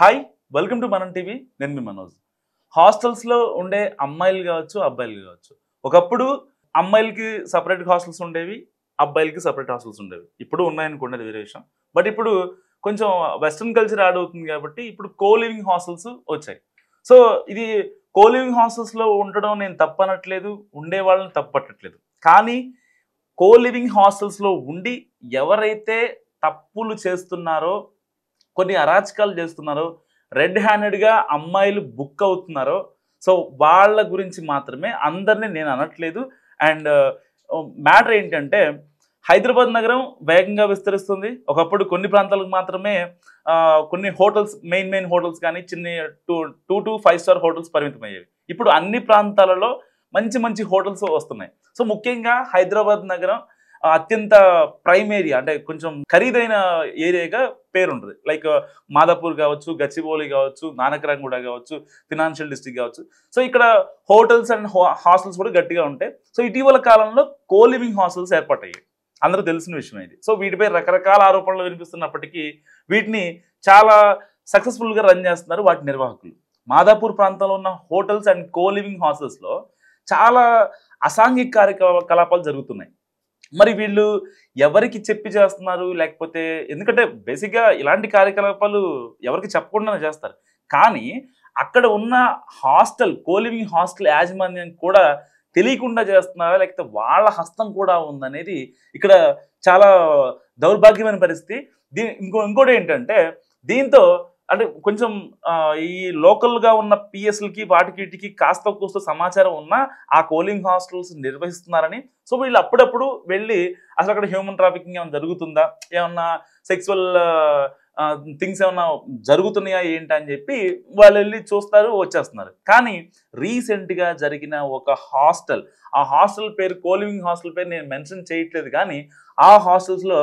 Hi welcome to మనం TV. నేను మీ మనోజ్. హాస్టల్స్లో ఉండే అమ్మాయిలు కావచ్చు, అబ్బాయిలు కావచ్చు. ఒకప్పుడు అమ్మాయిలకి సపరేట్ హాస్టల్స్ ఉండేవి, అబ్బాయిలకి సపరేట్ హాస్టల్స్ ఉండేవి. ఇప్పుడు ఉన్నాయనుకోండి, అది వేరే విషయం. బట్ ఇప్పుడు కొంచెం వెస్ట్రన్ కల్చర్ యాడ్ అవుతుంది కాబట్టి ఇప్పుడు కో లివింగ్ హాస్టల్స్ వచ్చాయి. సో ఇది కో లివింగ్ హాస్టల్స్లో ఉండడం నేను తప్పనట్లేదు, ఉండే వాళ్ళని తప్పట్టట్లేదు. కానీ కో లివింగ్ హాస్టల్స్లో ఉండి ఎవరైతే తప్పులు చేస్తున్నారో, కొన్ని అరాచకాలు చేస్తున్నారో, రెడ్ హ్యాండెడ్గా అమ్మాయిలు బుక్ అవుతున్నారో, సో వాళ్ళ గురించి మాత్రమే, అందరినీ నేను అనట్లేదు. అండ్ మ్యాటర్ ఏంటంటే, హైదరాబాద్ నగరం వేగంగా విస్తరిస్తుంది. ఒకప్పుడు కొన్ని ప్రాంతాలకు మాత్రమే కొన్ని హోటల్స్, మెయిన్ హోటల్స్ కానీ చిన్న 2 to 5 స్టార్ హోటల్స్ పరిమితం అయ్యేవి. ఇప్పుడు అన్ని ప్రాంతాలలో మంచి హోటల్స్ వస్తున్నాయి. సో ముఖ్యంగా హైదరాబాద్ నగరం అత్యంత ప్రైమ్ ఏరియా, అంటే కొంచెం ఖరీదైన ఏరియాగా పేరుంటుంది. లైక్ మాదాపూర్ కావచ్చు, గచ్చిబౌలి కావచ్చు, నానక్రాంగూడ కావచ్చు, ఫినాన్షియల్ డిస్ట్రిక్ట్ కావచ్చు. సో ఇక్కడ హోటల్స్ అండ్ హాస్టల్స్ కూడా గట్టిగా ఉంటాయి. సో ఇటీవల కాలంలో కో లివింగ్ హాస్టల్స్ ఏర్పడ్డాయి. అందరూ తెలిసిన విషయం ఇది. సో వీటిపై రకరకాల ఆరోపణలు వినిపిస్తున్నప్పటికీ వీటిని చాలా సక్సెస్ఫుల్గా రన్ చేస్తున్నారు వాటి నిర్వాహకులు. మాదాపూర్ ప్రాంతంలో ఉన్న హోటల్స్ అండ్ కో లివింగ్ హాస్టల్స్లో చాలా అసాంఘిక కార్యకలాపాలు జరుగుతున్నాయి. మరి వీళ్ళు ఎవరికి చెప్పి చేస్తున్నారు, లేకపోతే ఎందుకంటే బేసిక్గా ఇలాంటి కార్యకలాపాలు ఎవరికి చెప్పకుండానే చేస్తారు. కానీ అక్కడ ఉన్న హాస్టల్, కో లివింగ్ హాస్టల్ యాజమాన్యం కూడా తెలియకుండా చేస్తున్నారా, లేకపోతే వాళ్ళ హస్తం కూడా ఉందనేది ఇక్కడ చాలా దౌర్భాగ్యమైన పరిస్థితి. ఇంకోటి ఏంటంటే, దీంతో అంటే కొంచెం ఈ లోకల్గా ఉన్న పిఎస్లకి వాటికి వీటికి కాస్త కూస్త సమాచారం ఉన్నా ఆ కోలింగ్ హాస్టల్స్ నిర్వహిస్తున్నారని, సో వీళ్ళు అప్పుడప్పుడు వెళ్ళి అసలు అక్కడ హ్యూమన్ ట్రాఫికింగ్ ఏమైనా జరుగుతుందా, ఏమన్నా సెక్సువల్ థింగ్స్ ఏమన్నా జరుగుతున్నాయా ఏంటి అని చెప్పి వాళ్ళు వెళ్ళి చూస్తారు, వచ్చేస్తున్నారు. కానీ రీసెంట్గా జరిగిన ఒక హాస్టల్, ఆ హాస్టల్ పేరు, కోలివింగ్ హాస్టల్ పేరు నేను మెన్షన్ చేయట్లేదు, కానీ ఆ హాస్టల్స్లో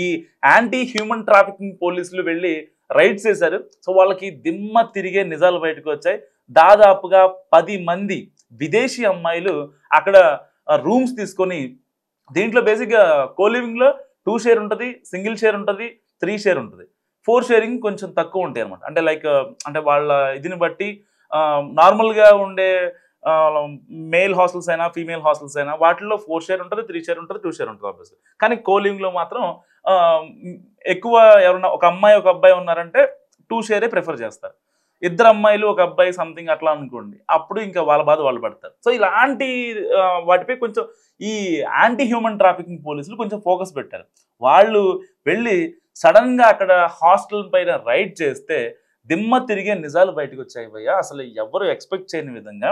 ఈ యాంటీ హ్యూమన్ ట్రాఫికింగ్ పోలీసులు వెళ్ళి రైడ్స్ చేశారు. సో వాళ్ళకి దిమ్మ తిరిగే నిజాలు బయటకు వచ్చాయి. దాదాపుగా 10 మంది విదేశీ అమ్మాయిలు అక్కడ రూమ్స్ తీసుకొని, దీంట్లో బేసిక్గా కోలివింగ్లో 2 షేర్ ఉంటుంది, సింగిల్ షేర్ ఉంటుంది, 3 షేర్ ఉంటుంది. 4 షేరింగ్ కొంచెం తక్కువ ఉంటాయి అనమాట. అంటే లైక్ అంటే వాళ్ళ ఇదిని బట్టి నార్మల్గా ఉండే మేల్ హాస్టల్స్ అయినా ఫీమేల్ హాస్టల్స్ అయినా వాటిల్లో 4 షేర్ ఉంటుంది, 3 షేర్ ఉంటుంది, 2 షేర్ ఉంటుంది ఆబ్వియస్లీ. కానీ కోలివింగ్లో మాత్రం ఎక్కువ ఎవరన్నా ఒక అమ్మాయి ఒక అబ్బాయి ఉన్నారంటే 2 షేరే ప్రిఫర్ చేస్తారు. 2 అమ్మాయిలు ఒక అబ్బాయి సంథింగ్ అట్లా అనుకోండి, అప్పుడు ఇంకా వాళ్ళ బాధ వాళ్ళు పడతారు. సో ఇలాంటి వాటిపై కొంచెం ఈ యాంటీ హ్యూమన్ ట్రాఫికింగ్ పోలీసులు కొంచెం ఫోకస్ పెట్టారు. వాళ్ళు వెళ్ళి సడన్గా అక్కడ హాస్టల్ పైన రైడ్ చేస్తే దిమ్మ తిరిగే నిజాలు బయటకు వచ్చాయి భయ్య. అసలు ఎవరు ఎక్స్పెక్ట్ చేయని విధంగా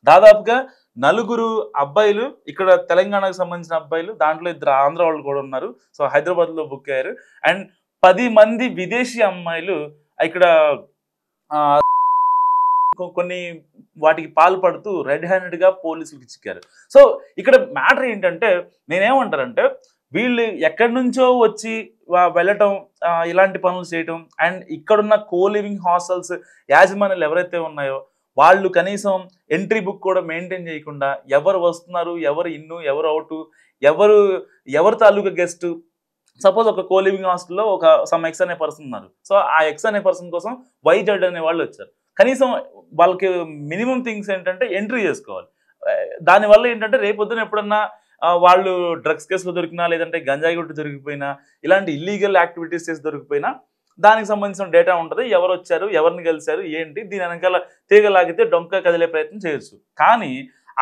దాదాపుగా 4 అబ్బాయిలు, ఇక్కడ తెలంగాణకు సంబంధించిన అబ్బాయిలు, దాంట్లో 2 ఆంధ్ర వాళ్ళు కూడా ఉన్నారు. సో హైదరాబాద్లో బుక్ అయ్యారు. అండ్ 10 మంది విదేశీ అమ్మాయిలు ఇక్కడ కొన్ని వాటికి పాల్పడుతూ రెడ్ హ్యాండెడ్గా పోలీసులకి చిక్కారు. సో ఇక్కడ మ్యాటర్ ఏంటంటే, నేనేమంటారంటే, వీళ్ళు ఎక్కడి నుంచో వచ్చి వెళ్ళటం, ఇలాంటి పనులు చేయటం, అండ్ ఇక్కడున్న కో లివింగ్ హాస్టల్స్ యాజమాన్యాలు ఎవరైతే ఉన్నాయో వాళ్ళు కనీసం ఎంట్రీ బుక్ కూడా మెయింటైన్ చేయకుండా, ఎవరు వస్తున్నారు, ఎవరు ఇన్ను, ఎవరు అవుటు, ఎవరు తాలూకా గెస్ట్. సపోజ్ ఒక కో లివింగ్ హాస్టల్లో ఒక సమ్ ఎక్స్ అనే పర్సన్ ఉన్నారు. సో ఆ ఎక్స్ అనే పర్సన్ కోసం వైజెడ్ అనే వాళ్ళు వచ్చారు. కనీసం వాళ్ళకి మినిమం థింగ్స్ ఏంటంటే ఎంట్రీ చేసుకోవాలి. దానివల్ల ఏంటంటే రేపొద్దున ఎప్పుడన్నా వాళ్ళు డ్రగ్స్ కేసులో దొరికినా, లేదంటే గంజాయి గుట్టు దొరికిపోయినా, ఇలాంటి ఇల్లీగల్ యాక్టివిటీస్ చేసి దొరికిపోయినా దానికి సంబంధించిన డేటా ఉంటుంది. ఎవరు వచ్చారు, ఎవరిని కలిశారు, ఏంటి, దీని వెనకాల తీగలాగితే డొంక కదిలే ప్రయత్నం చేయొచ్చు. కానీ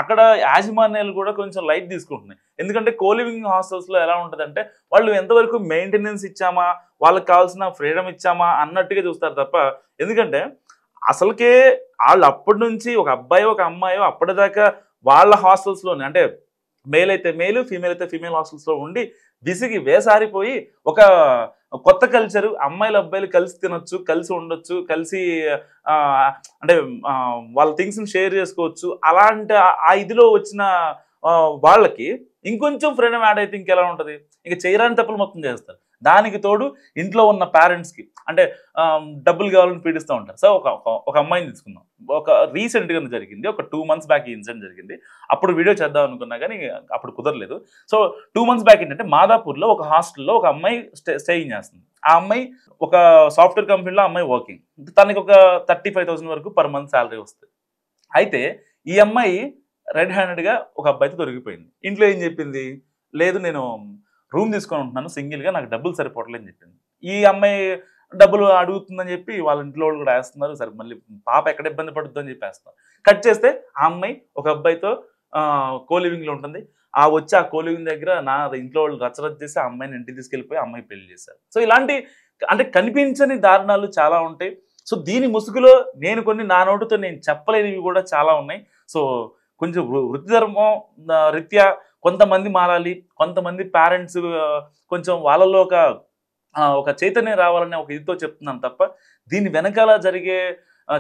అక్కడ యాజమాన్యాలు కూడా కొంచెం లైట్ తీసుకుంటున్నాయి. ఎందుకంటే కోలివింగ్ హాస్టల్స్లో ఎలా ఉంటుందంటే, వాళ్ళు ఎంతవరకు మెయింటెనెన్స్ ఇచ్చామా, వాళ్ళకి కావాల్సిన ఫ్రీడమ్ ఇచ్చామా అన్నట్టుగా చూస్తారు తప్ప, ఎందుకంటే అసలుకే వాళ్ళు అప్పటి నుంచి ఒక అబ్బాయి ఒక అమ్మాయో అప్పటిదాకా వాళ్ళ హాస్టల్స్లోనే, అంటే మేల్ అయితే మేలు, ఫీమేల్ అయితే ఫీమేల్ హాస్టల్స్లో ఉండి విసిగి వేసారిపోయి ఒక కొత్త కల్చరు, అమ్మాయిలు అబ్బాయిలు కలిసి తినొచ్చు, కలిసి ఉండొచ్చు, కలిసి అంటే వాళ్ళ థింగ్స్ని షేర్ చేసుకోవచ్చు, అలాంటి ఆ ఇదిలో వచ్చిన వాళ్ళకి ఇంకొంచెం ఫ్రీడమ్ యాడ్ అయితే ఇంకెలా ఉంటుంది, ఇంకా చేయరాని తప్పులు మొత్తం చేస్తారు. దానికి తోడు ఇంట్లో ఉన్న పేరెంట్స్కి అంటే డబ్బులు కావాలని పీడిస్తూ ఉంటారు. సో ఒక అమ్మాయిని తీసుకుందాం. ఒక రీసెంట్గా జరిగింది, ఒక 2 months బ్యాక్ ఈ ఇన్సిడెంట్ జరిగింది. అప్పుడు వీడియో చేద్దాం అనుకున్నా కానీ అప్పుడు కుదరలేదు. సో 2 months బ్యాక్ ఏంటంటే మాదాపూర్లో ఒక హాస్టల్లో ఒక అమ్మాయి స్టేయింగ్ చేస్తుంది. ఆ అమ్మాయి ఒక సాఫ్ట్వేర్ కంపెనీలో అమ్మాయి వర్కింగ్. తనకి ఒక 35,000 వరకు పర్ మంత్ శాలరీ వస్తుంది. అయితే ఈ అమ్మాయి రెడ్ హ్యాండెడ్గా ఒక అబ్బాయితో దొరికిపోయింది. ఇంట్లో ఏం చెప్పింది, లేదు నేను రూమ్ తీసుకొని ఉంటున్నాను సింగిల్గా, నాకు డబ్బులు సరిపోవట్లేదని చెప్పింది. ఈ అమ్మాయి డబ్బులు అడుగుతుందని చెప్పి వాళ్ళ ఇంట్లో వాళ్ళు కూడా వేస్తున్నారు. సరే మళ్ళీ పాప ఎక్కడ ఇబ్బంది పడుతుందో అని చెప్పి వేస్తున్నారు. కట్ చేస్తే ఆ అమ్మాయి ఒక అబ్బాయితో కోలివింగ్లో ఉంటుంది. వచ్చి ఆ కోలివింగ్ దగ్గర నా ఇంట్లో వాళ్ళు రచ్చరచ్చ చేసి ఆ అమ్మాయిని ఇంటికి తీసుకెళ్ళిపోయి ఆ అమ్మాయి పెళ్లి చేశారు. సో ఇలాంటి అంటే కనిపించని దారుణాలు చాలా ఉంటాయి. సో దీని ముసుగులో నేను కొన్ని నా నోటితో నేను చెప్పలేనివి కూడా చాలా ఉన్నాయి. సో కొంచెం వృత్తి ధర్మం రీత్యా కొంతమంది మారాలి, కొంతమంది పేరెంట్స్ కొంచెం వాళ్ళలో ఒక చైతన్యం రావాలనే ఒక ఇదితో చెప్తున్నాను తప్ప దీని వెనకాల జరిగే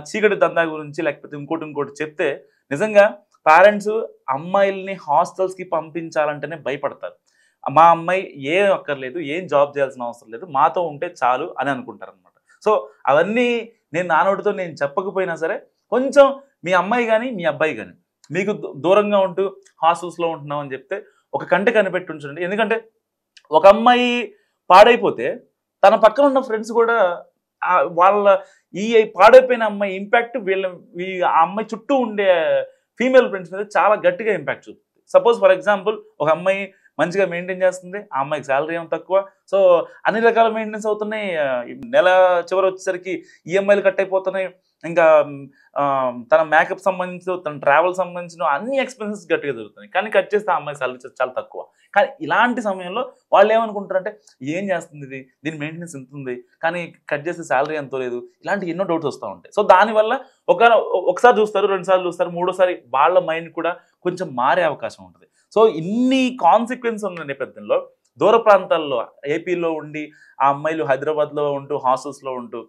చీకటి దందా గురించి లేకపోతే ఇంకోటి చెప్తే నిజంగా పేరెంట్స్ అమ్మాయిల్ని హాస్టల్స్కి పంపించాలంటేనే భయపడతారు. మా అమ్మాయి ఏం అక్కర్లేదు, ఏం జాబ్ చేయాల్సిన అవసరం లేదు, మాతో ఉంటే చాలు అని అనుకుంటారు అనమాట. సో అవన్నీ నేను నా నోటితో నేను చెప్పకపోయినా సరే కొంచెం మీ అమ్మాయి కానీ మీ అబ్బాయి కానీ మీకు దూరంగా ఉంటూ హాస్టల్స్లో ఉంటున్నాం అని చెప్తే ఒక కంటి కనిపెట్టి ఉంచండి. ఎందుకంటే ఒక అమ్మాయి పాడైపోతే తన పక్కన ఉన్న ఫ్రెండ్స్ కూడా వాళ్ళ ఈ పాడైపోయిన అమ్మాయి ఇంపాక్ట్ ఆ అమ్మాయి చుట్టూ ఉండే ఫీమేల్ ఫ్రెండ్స్ మీద చాలా గట్టిగా ఇంపాక్ట్ చూపుతుంది. సపోజ్ ఫర్ ఎగ్జాంపుల్ ఒక అమ్మాయి మంచిగా మెయింటైన్ చేస్తుంది, ఆ అమ్మాయికి శాలరీ ఏమో తక్కువ, సో అన్ని రకాల మెయింటెనెన్స్ అవుతున్నాయి. నెల చివరి వచ్చేసరికి ఈఎంఐలు కట్ అయిపోతున్నాయి. ఇంకా తన మేకప్ సంబంధించిన తన ట్రావెల్ సంబంధించిన అన్ని ఎక్స్పెన్సెస్ గట్టిగా జరుగుతున్నాయి. కానీ కట్ చేస్తే ఆ అమ్మాయి శాలరీ చాలా తక్కువ. కానీ ఇలాంటి సమయంలో వాళ్ళు ఏమనుకుంటారంటే ఏం చేస్తుంది ఇది, దీని మెయింటెనెన్స్ ఎంత ఉంది, కానీ కట్ చేస్తే శాలరీ ఎంతో లేదు, ఇలాంటి ఎన్నో డౌట్స్ వస్తూ ఉంటాయి. సో దానివల్ల ఒకసారి చూస్తారు, 2 సార్లు చూస్తారు, 3ఓసారి వాళ్ళ మైండ్ కూడా కొంచెం మారే అవకాశం ఉంటుంది. సో ఇన్ని కాన్సిక్వెన్స్ ఉన్న నేపథ్యంలో దూర ప్రాంతాల్లో ఏపీలో ఉండి ఆ అమ్మాయిలు హైదరాబాద్లో ఉంటూ హాస్టల్స్లో ఉంటూ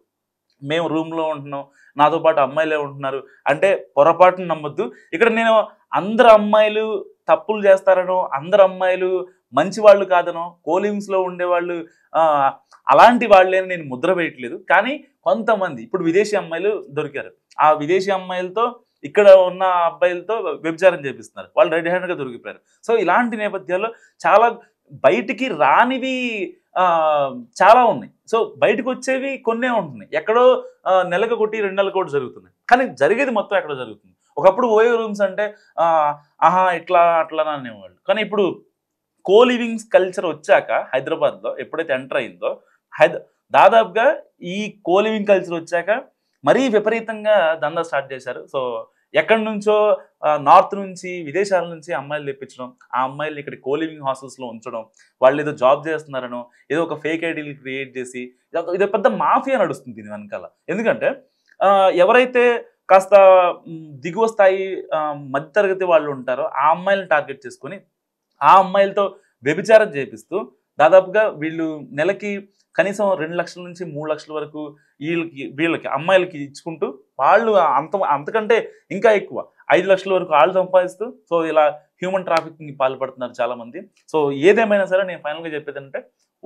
మేము రూమ్లో ఉంటున్నాం, నాతో పాటు అమ్మాయిలే ఉంటున్నారు అంటే పొరపాటును నమ్మొద్దు. ఇక్కడ నేను అందరు అమ్మాయిలు తప్పులు చేస్తారనో, అందరు అమ్మాయిలు మంచి వాళ్ళు కాదనో, కోలివింగ్స్లో ఉండేవాళ్ళు అలాంటి వాళ్ళని నేను ముద్ర వేయట్లేదు. కానీ కొంతమంది ఇప్పుడు విదేశీ అమ్మాయిలు దొరికారు, ఆ విదేశీ అమ్మాయిలతో ఇక్కడ ఉన్న అబ్బాయిలతో వ్యభిచారం చేపిస్తున్నారు, వాళ్ళు రెడ్ హ్యాండ్గా దొరికిపోయారు. సో ఇలాంటి నేపథ్యాల్లో చాలా బయటికి రానివి చాలా ఉన్నాయి. సో బయటకు వచ్చేవి కొన్నే ఉంటున్నాయి, ఎక్కడో నెలకు కొట్టి 2 నెలలకు ఒకటి జరుగుతున్నాయి. కానీ జరిగేది మొత్తం ఎక్కడో జరుగుతుంది. ఒకప్పుడు ఓయో రూమ్స్ అంటే ఆహా ఇట్లా అట్లా అనేవాళ్ళు. కానీ ఇప్పుడు కోలివింగ్స్ కల్చర్ వచ్చాక హైదరాబాద్లో ఎప్పుడైతే ఎంటర్ అయిందో దాదాపుగా ఈ కోలివింగ్ కల్చర్ వచ్చాక మరీ విపరీతంగా దందా స్టార్ట్ చేశారు. సో ఎక్కడి నుంచో నార్త్ నుంచి విదేశాల నుంచి అమ్మాయిలు తెప్పించడం, ఆ అమ్మాయిలు ఇక్కడ కోలివింగ్ హాస్టల్స్లో ఉంచడం, వాళ్ళు ఏదో జాబ్ చేస్తున్నారనో ఏదో ఒక ఫేక్ ఐడీలు క్రియేట్ చేసి ఇది పెద్ద మాఫియా నడుస్తుంది దీని వెనకాల. ఎందుకంటే ఎవరైతే కాస్త దిగువ స్థాయి మధ్యతరగతి వాళ్ళు ఉంటారో ఆ అమ్మాయిలను టార్గెట్ చేసుకొని ఆ అమ్మాయిలతో వ్యభిచారం చేపిస్తూ దాదాపుగా వీళ్ళు నెలకి కనీసం 2 లక్షల నుంచి 3 లక్షల వరకు వీళ్ళకి అమ్మాయిలకి ఇచ్చుకుంటూ వాళ్ళు అంతకంటే ఇంకా ఎక్కువ 5 లక్షల వరకు వాళ్ళు సంపాదిస్తూ సో ఇలా హ్యూమన్ ట్రాఫికింగ్కి పాల్పడుతున్నారు చాలామంది. సో ఏదేమైనా సరే నేను ఫైనల్గా చెప్పేది అంటే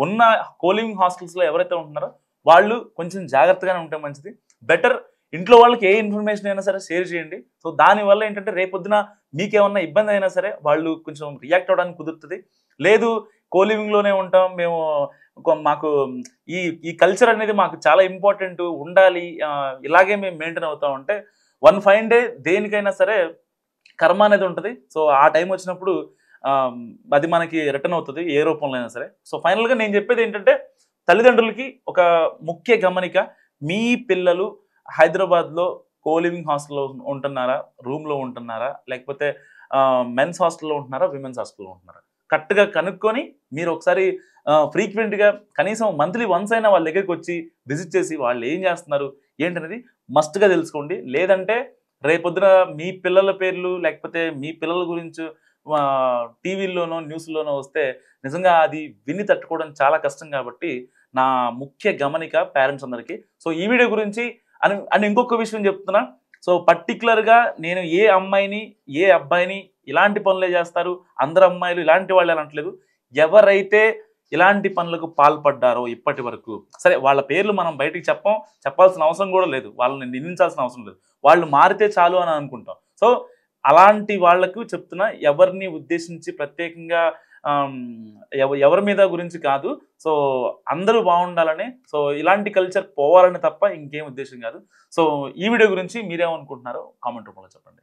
ఉన్న కోలివింగ్ హాస్టల్స్లో ఎవరైతే ఉంటున్నారో వాళ్ళు కొంచెం జాగ్రత్తగానే ఉంటే మంచిది. బెటర్ ఇంట్లో వాళ్ళకి ఏ ఇన్ఫర్మేషన్ అయినా సరే షేర్ చేయండి. సో దానివల్ల ఏంటంటే రేపొద్దున మీకేమన్నా ఇబ్బంది అయినా సరే వాళ్ళు కొంచెం రియాక్ట్ అవ్వడానికి కుదురుతుంది. లేదు కోలివింగ్లోనే ఉంటాం మేము, మాకు ఈ కల్చర్ అనేది మాకు చాలా ఇంపార్టెంట్ ఉండాలి, ఇలాగే మేము మెయింటైన్ అవుతాం అంటే వన్ ఫైన్ డే దేనికైనా సరే కర్మ అనేది ఉంటుంది. సో ఆ టైం వచ్చినప్పుడు అది మనకి రిటర్న్ అవుతుంది ఏ రూపంలో అయినా సరే. సో ఫైనల్గా నేను చెప్పేది ఏంటంటే తల్లిదండ్రులకి ఒక ముఖ్య గమనిక, మీ పిల్లలు హైదరాబాద్లో కోలివింగ్ హాస్టల్లో ఉంటున్నారా, రూమ్లో ఉంటున్నారా, లేకపోతే మెన్స్ హాస్టల్లో ఉంటున్నారా, విమెన్స్ హాస్టల్లో ఉంటున్నారా, కరెక్ట్గా కనుక్కొని మీరు ఒకసారి ఫ్రీక్వెంట్గా కనీసం మంత్లీ వన్స్ అయినా వాళ్ళ దగ్గరికి వచ్చి విజిట్ చేసి వాళ్ళు ఏం చేస్తున్నారు ఏంటనేది మస్ట్గా తెలుసుకోండి. లేదంటే రేపొద్దున మీ పిల్లల పేర్లు లేకపోతే మీ పిల్లల గురించి టీవీల్లోనో న్యూస్లోనో వస్తే నిజంగా అది విని తట్టుకోవడం చాలా కష్టం. కాబట్టి నా ముఖ్య గమనిక పేరెంట్స్ అందరికీ. సో ఈ వీడియో గురించి అని ఇంకొక విషయం చెప్తున్నా. సో పర్టికులర్గా నేను ఏ అమ్మాయిని ఏ అబ్బాయిని ఇలాంటి పనులే చేస్తారు, అందరు అమ్మాయిలు ఇలాంటి వాళ్ళు అనట్లేదు. ఎవరైతే ఇలాంటి పనులకు పాల్పడ్డారో ఇప్పటి వరకు, సరే వాళ్ళ పేర్లు మనం బయటికి చెప్పాల్సిన అవసరం కూడా లేదు, వాళ్ళని నిందించాల్సిన అవసరం లేదు, వాళ్ళు మారితే చాలు అని అనుకుంటాం. సో అలాంటి వాళ్ళకు చెప్తున్నా, ఎవరిని ఉద్దేశించి ప్రత్యేకంగా ఎవరి మీద గురించి కాదు. సో అందరూ బాగుండాలని, సో ఇలాంటి కల్చర్ పోవాలని తప్ప ఇంకేం ఉద్దేశం కాదు. సో ఈ వీడియో గురించి మీరేమనుకుంటున్నారో కామెంట్ రూపంలో చెప్పండి.